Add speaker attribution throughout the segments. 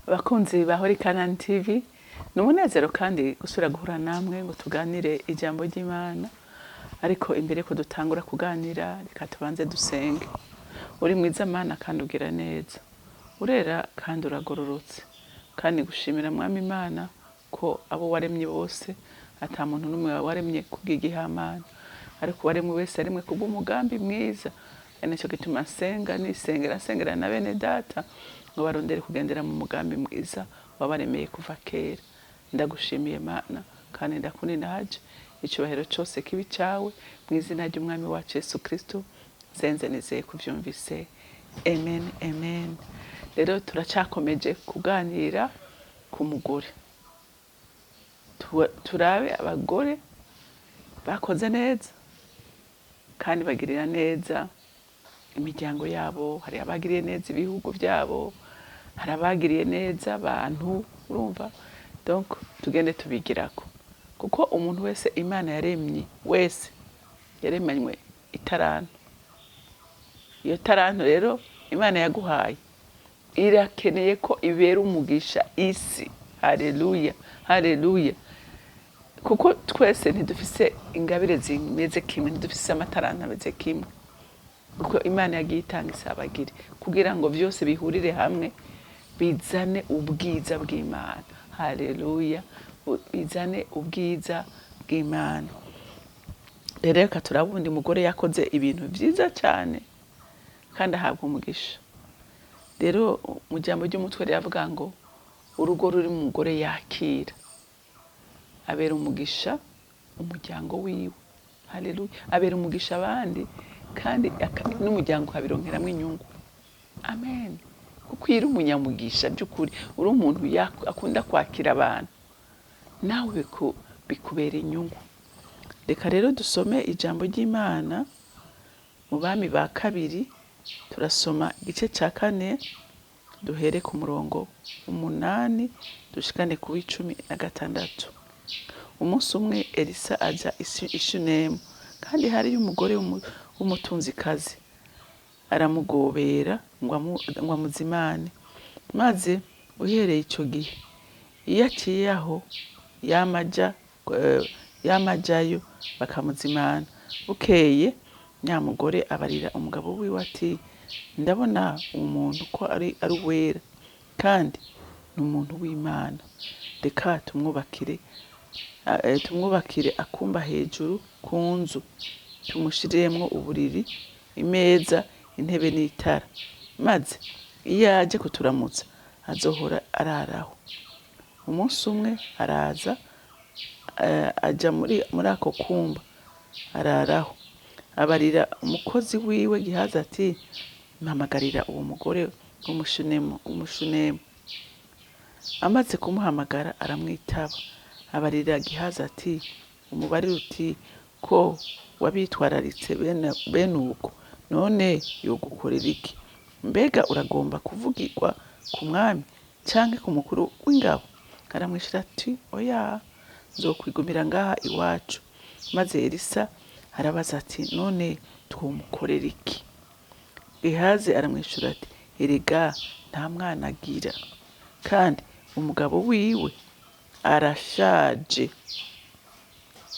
Speaker 1: Abakunzi ba CANAAN TV numunezero kandi gusura guhura namwe ngo tuganire ijambo ry'Imana, ariko imbere ko dutangura kuganira reka tubanze dusenge. Uri mwiza Mana kandi ugira neza, urera kandi uragororotse, kandi gushimira Mwami Imana ko abo waremye bose ata muntu numwe waremye kubw'igihamana, ariko waremwe wese arimwe kubw'umugambi mwiza. Nicyo gituma nsengera na bene data ngo barondere kugendera mu mugambi mwiza wabaremeye kuva kera. Ndagushimiye Mana kandi ndakuninaje, icyubahiro cyose kibi cyawe mu izina ry'Umwami wacu Yesu Kristo senze nizeye kuvyumvise. Amen, amen. Rero turacakomeje kuganira ku mugore, turabe abagore bakoze neza kandi bagirira neza imiryango yabo. Hari abagiriye neza ibihugu byabo, hari abagiriye neza abantu, urumva. Donc tugende tubigirako, kuko umuntu wese Imana yaremye wese yaremanywe itaranto. Iyo taranto rero Imana yaguhaye irakeneye ko ibera umugisha isi. Haleluya, haleluya. Kuko twese ntidufise ingabire zimeze kimwe, ntidufise amataranto ameze kimwe, kuko Imana yagiye itanga isabagire kugira ngo byose bihurire hamwe bizane ubwiza bw'Imana. Haleluya, bizane ubwiza bw'Imana. Rero reka turabundi mugore yakoze ibintu byiza cyane kandi ahabwa umugisha. Rero mu jambo ry'umutwe riravuga ngo urugo ruri mu mugore yakira abera umugisha umuryango wiwe. Haleluya, abera umugisha abandi kandi n'umuryango kabironkeramwe inyungu. Amen. Kuko iri umunyamugisha by'ukuri, uri umuntu akunda kwakira abantu, nawe bikubera inyungu. Reka rero dusome ijambo ry'Imana mu Bami ba kabiri, turasoma igice cya 4 duhere ku murongo 8 dushikane ku 16. Umunsi umwe Elisa aja Ishunemu, kandi hari umugore w'umutunzikazi aramugobera ngo amuzimane. Maze uhereye icyo gihe iyo aciye aho yamajayo bakamuzimana. Bukeye nyamugore abarira umugabo wiwe ati, ndabona umuntu ko ari uwera kandi ni umuntu w'Imana. Reka tumwubakire akumba hejuru ku nzu, tumushiriremwo uburiri, imeza, intebe n'itara, maze iyo aje kuturamutsa azohora araraho. Umunsi umwe araza aja muri ako kumba araraho, abarira umukozi wiwe Gihazi ati, mpamagarira uwo mugore w'umushunemu. Amaze kumuhamagara aramwitaba, abarira Gihazi ati, umubarire uti ko wabitwararitse bene uko, none yogukorera iki? Mbega uragomba kuvugirwa ku mwami canke ku mukuru w'ingabo? Aramwishura ati, oya, nzokwigumira ngaha iwacu. Maze Elisa arabaza ati, none twomukorera iki? Gihazi aramwishura ati, erega nta mwana agira, kandi umugabo wiwe arashaje.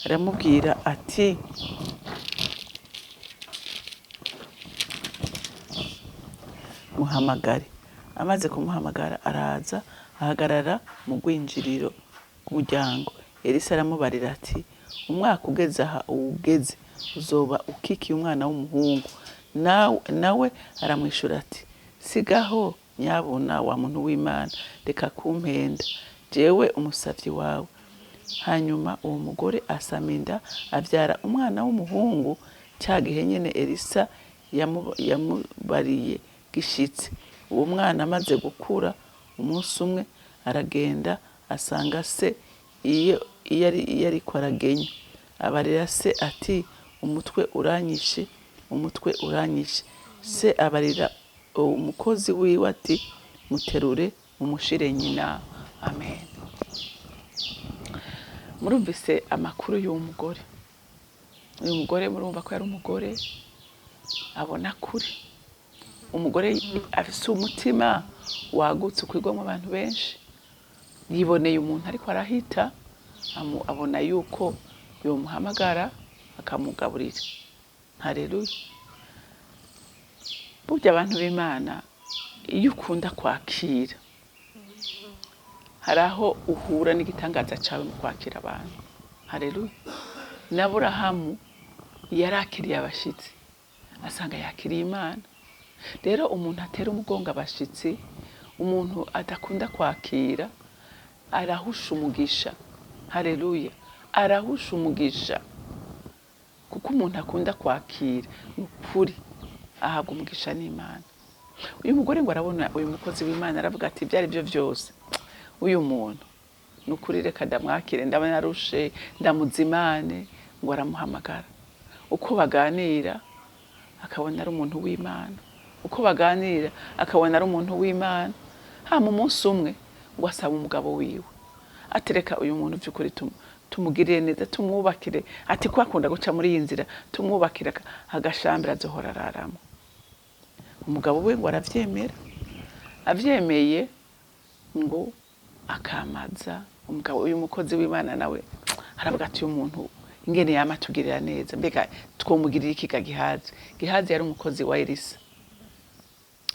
Speaker 1: Aramubwira ati, muhamagare. Amaze kumuhamagara araza ahagarara mu rwinjiriro rw'umuryango. Elisa aramubarira ati, umwaka ugeze aha uwugeze uzoba ukikiye umwana w'umuhungu. Nawe aramwishura ati, sigaho nyabuna wa muntu w'Imana, reka kumpenda, jewe umusavyi wawe. Hanyuma uwo mugore asama inda avyara umwana w'umuhungu. Cya gihe nyene Elisa yamubariye gishitse. Uwo mwana amaze gukura, umunsi umwe aragenda asanga se iyo ariko aragenya. Abarira se ati, umutwe uranyishe, umutwe uranyishe. Se abarira umukozi wiwe ati, muterure mumushire nyina. Amen. Murumvise amakuru y'uwo mugore. Uyu mugore murumva ko yari umugore abona kuri, umugore afise umutima wagutse ukwigwamo abantu benshi, yiboneye umuntu ariko arahita abona yuko yomuhamagara akamugaburira. Haleluya. Burya abantu b'Imana iyo ukunda kwakira hari aho uhura n'igitangaza cyawe mu kwakira abantu. Haleluya. Na Aburahamu yarakiriye abashitsi asanga yakiriye Imana. Rero umuntu atera umugongo abashitsi, umuntu adakunda kwakira arahusha umugisha. Haleluya. Arahusha umugisha. Kuko umuntu akunda kwakira ukuri ahabwa umugisha n'Imana. Uyu mugore ngo arabona uyu mukozi w'Imana aravuga ati byari byo byose uyu muntu nukuri reka ndamwakire, ndabona arushe, ndamuzimane. Ngo aramuhamagara. Uko baganira akabona ari umuntu w'Imana, uko baganira akabona ari umuntu w'Imana. Mu munsi umwe ngo asaba umugabo wiwe atereka uyu muntu by'ukuri tumugirire neza, tumwubakire, ati ko akunda guca muri iyi nzira, tumwubakire agashambira azohora araramo. Umugabo we ngo aravyemera. Avyemeye ngo akamaza. Umugabo uyu mukozi w'Imana nawe aravuga ati uyu muntu ingene yama tugirira neza, mbega twomugirira iki Gihazi. Gihazi yari umukozi wa Elisa.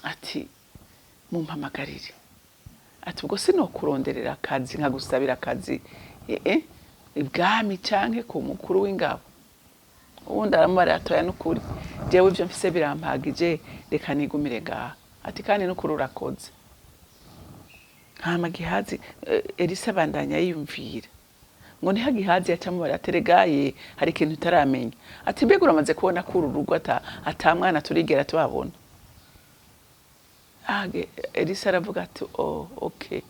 Speaker 1: Ati mumpamagarire, ati ubwo sinokuronderera akazi nkagusabira akazi ibwami canke ku mukuru w'ingabo. Ubundi aramubara atoya n'ukuri, jewe ivyo mfise birampagije, reka nigumire ngaha. Ati kandi n'ukuri urakoze. Hama Gihazi Elisa bandanya yiyumvira ngo niha Gihazi yacamubara ateregaye hari ikintu utaramenya. Ati mbega uramaze kubona ko uru rugo ata mwana turigera tubabona. Elisa aravuga ati okay.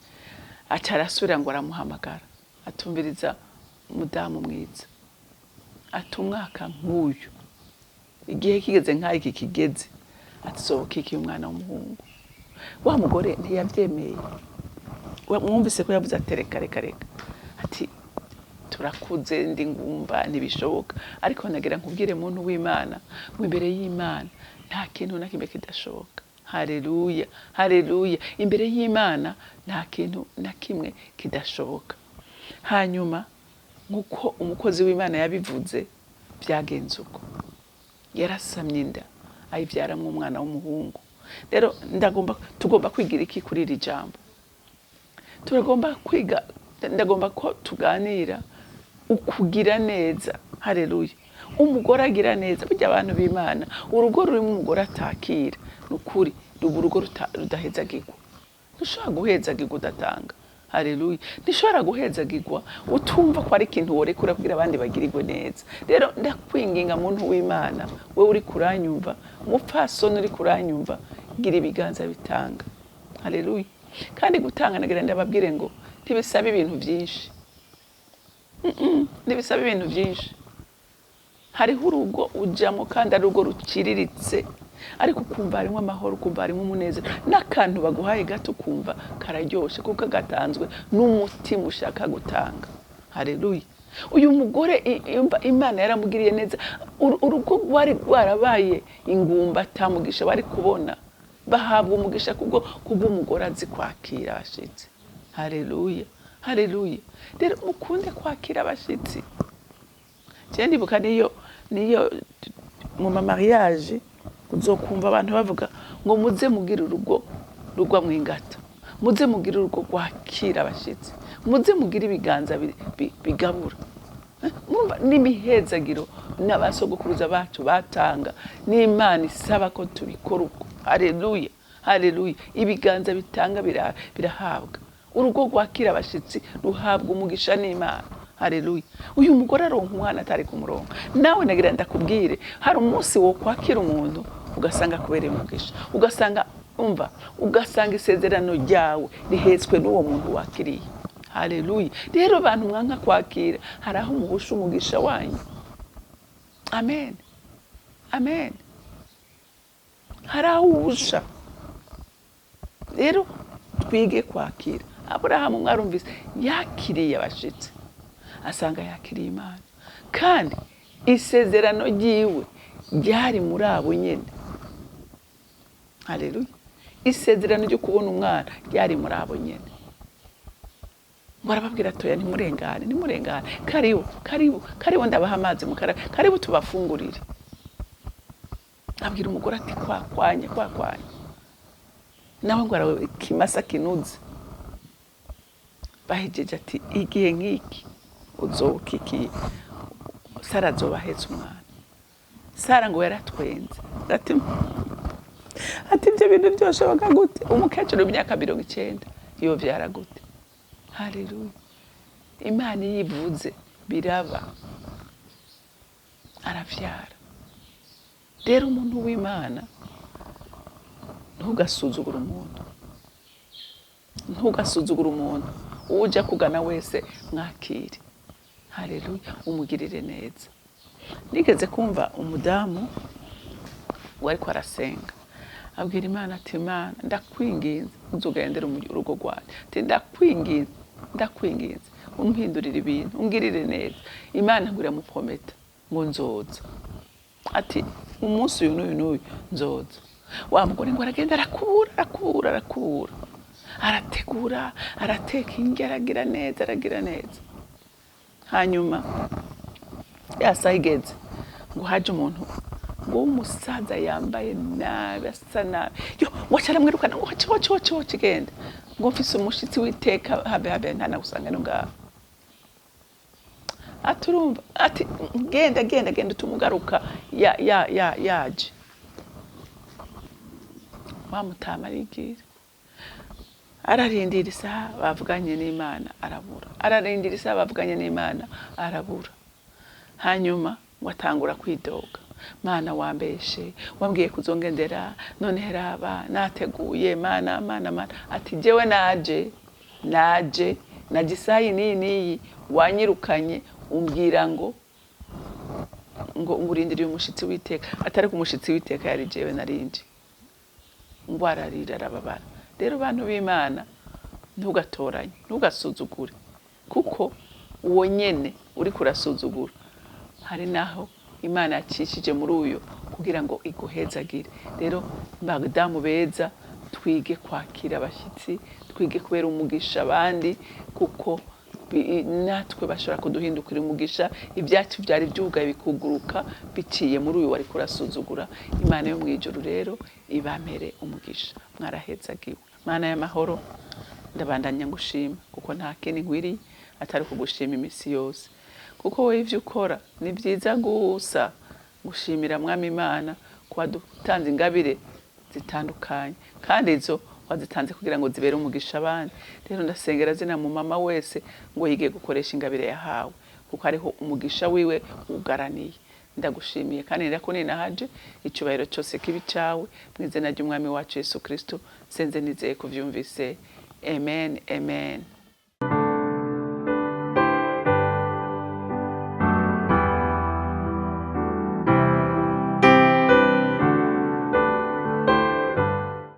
Speaker 1: Aca arasubira ngo aramuhamagara. Atumbiriza mudamu mwiza, ati umwaka nk'uyu igihe kigeze nk'iki kigeze, ati sohoka iki umwana w'umuhungu. Wa mugore ntiyabyemeye. Mwumvise ko yavuze atereka reka. Ati turakuze ndi ngumva ntibishoboka, ariko nagira nkubwire muntu w'Imana ngo imbere y'Imana nta kintu na kimwe kidashoboka. Haleluya. Haleluya. Imbere y'Imana nta kintu na kimwe kidashoboka. Hanyuma nkuko umukozi w'Imana yabivuze byagenze uko. Yarasamye inda ayibyaramwe umwana w'umuhungu. Rero tugomba kwigira iki kuri iri jambo? Ndagomba ko tuganira ukugira neza. Haleluya. Umugore agira neza. Burya abantu b'Imana urugo rurimo umugore atakira nukuri urugo rudahezagirwa. Ntushobora guhezagirwa udatanga. Haleluya. Nishobora guhezagirwa utumva ko ari ikintu worekura kugira abandi bagirirwe neza. Rero ndakwinginga muntu w'Imana, we uri kuranyumva, umupfasoni uri kuranyumva, gira ibiganza bitanga. Haleluya. Kandi gutanga nagira ndababwire ngo ntibisaba ibintu byinshi. Ntibisaba ibintu byinshi. Hariho urugo ujamo kandi ari urugo ruciriritse, ariko ukumva harimo amahoro, ukumva harimo umunezero, n'akantu baguhaye gato ukumva kararyoshe kuko gatanzwe n'umutima ushaka gutanga. Haleluya. Uyu mugore Imana yaramugiriye neza. Urugo rwari rwarabaye ingumba atamugisha bari kubona, bahabwa umugisha kubwo umugore azi kwakira abashitsi. Haleluya. Haleluya. Rero mukunde kwakira abashitsi. Je ndibuka niyo mu mariage uzokumva abantu bavuga ngo muze mugira urugo rugwa mwingata, muze mugira urugo kwakira abashitsi, muze mugira ibiganza bigabura. N'imihezagiro n'abasogokuruza bacu batanga, n'Imana isaba ko tubikora uko. Haleluya. Haleluya. Ibiganza bitanga birahabwa. Urugo rwakira abashitsi ruhabwa umugisha n'Imana. Haleluya. Uyu mugore aronka umwana atari ku murongo. Nawe nagira ndakubwire, hari umunsi wo kwakira umuntu ugasanga kubereye umugisha, ugasanga isezerano ryawe rihetswe n'uwo muntu wakiriye. Haleluya. Rero abantu mwanka kwakira, hari aho muhusha umugisha wanyu. Amen. Amen. Hari aho uhusha. Rero twige kwakira. Aburahamu mwarumvise yakiriye abashitsi, asanga yakiriye Imana, kandi isezerano ryiwe ryari muri abo nyene. Haleluya. isezerano ryo kubona umwana ryari muri abo nyene. Ngo arababwira atoya nimurengane, karibu ndabaha amazi karibu tubafungurire. Abwira umugore ati kwakwanye. Nawe ngo arawe ikimasa kinuze. Bahejeje ati igihe nk'iki uzokikiye Sara azoba ahetse umwana. Sara ngo yaratwenze ati ibyo bintu byoshoboka gute? Umukecuru w'imyaka 90 yovyara gute? Haleluya. Imana yivuze biraba, aravyara. Rero umuntu w'Imana ntugasuzugura umuntu, uje kugana wese mwakire. Haleluya, umugirire neza. Nigeze kumva umudamu wariko arasenga abwira Imana ati Imana ndakwinginze uzogendera urugo rwacu, ati ndakwinginze umpindurire ibintu, ungirire neza. Imana ngo iramupometa ngo nzoza, ati umunsi uyu n'uyu nzoza. Wa mugore ngo aragenda arakubura, arategura, arateka indya, aragira neza. Hanyuma yasayigeze ngo haje umuntu ngo umusaza yambaye nabi, asa nabi, wacara mwirukana ngo hoci genda, ngo mfise umushitsi witeka habe ntana gusanga no ngaho. Aturumva ati genda tumugaruka yaje. Wamutama arigira, ararindira isaha bavuganye n'Imana arabura. Hanyuma watangura kwidoga, Mana wambeshe, wambwiye kuzongendera, none heraba nateguye, Mana. Ati jewe naje isayi niyi wanyirukanye umbwira ngo ngurindiriye umushitsi witeka, atari ku mushitsi witeka yari jewe narindi. Ngo ararira arababara. Rero bantu b'Imana ntugatoranye, ntugasuzugure, kuko uwo nyene uri kurasuzugura hari naho Imana yacishije muri uyo kugira ngo iguhezagire. Rero badamu beza, twige kwakira abashyitsi, twige kubera umugisha abandi, kuko natwe bashobora kuduhindukira umugisha. Ibyacu byari byugaye bikuguruka biciye muri uyu wari kurasuzugura. Imana yo mwijuru rero ibamere umugisha. Mwarahezagiwe. Mana y'amahoro, ndabandanya ngushima kuko nta kindi nkwiriye atari kugushima imisi yose, kuko wowe ivyo ukora ni vyiza gusa. Gushimira Mwami Imana ko wadutanze ingabire zitandukanye, kandi izo wazitanze kugira ngo zibere umugisha abandi. Rero ndasengera zina mu mama wese ngo yige gukoresha ingabire yahawe, kuko ariho umugisha wiwe ugaraniye. Ndagushimiye kandi ndakuninahaje, icubahiro cyose kibi cawe mu izina ry'Umwami wacu Yesu Kristo senze nizeye kuvyumvise. Amen.